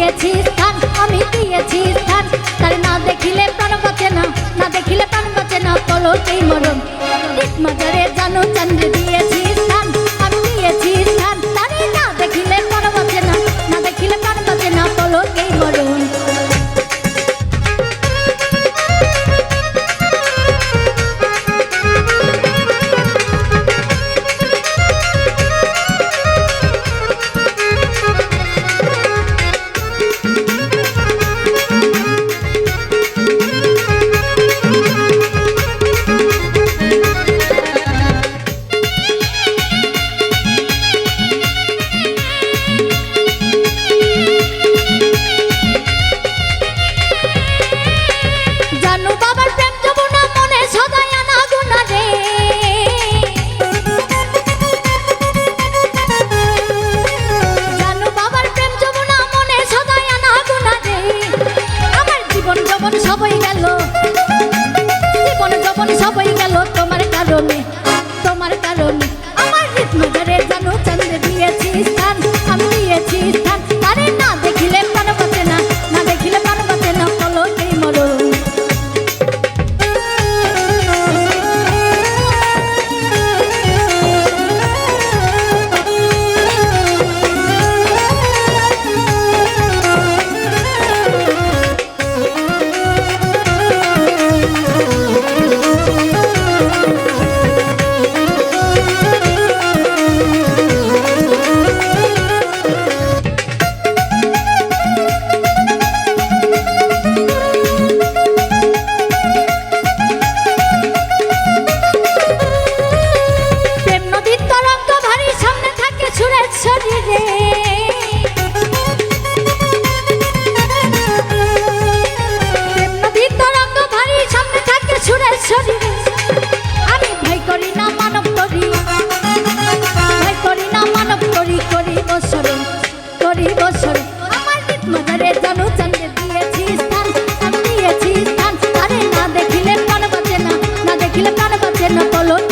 দিয়েছি স্থান, আমি দিয়েছি স্থান। তার না দেখিলে প্রাণ বাঁচে না, না দেখিলে প্রাণ বাঁচে না, পলকেই মরণ। ঠিক মাজারে জানো চান্দে দিয়েছি স্থান, আমি দিয়েছি স্থান। তার না দেখিলে প্রাণ বাঁচে না, না দেখিলে প্রাণ বাঁচে না, পলকেই মরণ। সবাই গেল, জীবন যখন সবাই গেল তোমার কারণে, তোমার কারণে। আমার হৃদমাজারে জানো চান্দে দিয়েছি স্থান, আমি দিয়েছি স্থান। আরে না দেখিলে প্রাণ বাঁচে না, না দেখিলে প্রাণ বাঁচে না, পলকেই মরণ। আমি ভয় করি না মানব করি, ভয় করি না মানব করি, করি বছরণ, করি বছরণ। আমার হৃদমাজারে জানো চান্দে দিয়েছি স্থান, আমি দিয়েছি স্থান। আরে না দেখিলে প্রাণ বাঁচে না, না দেখিলে প্রাণ বাঁচে না, পলক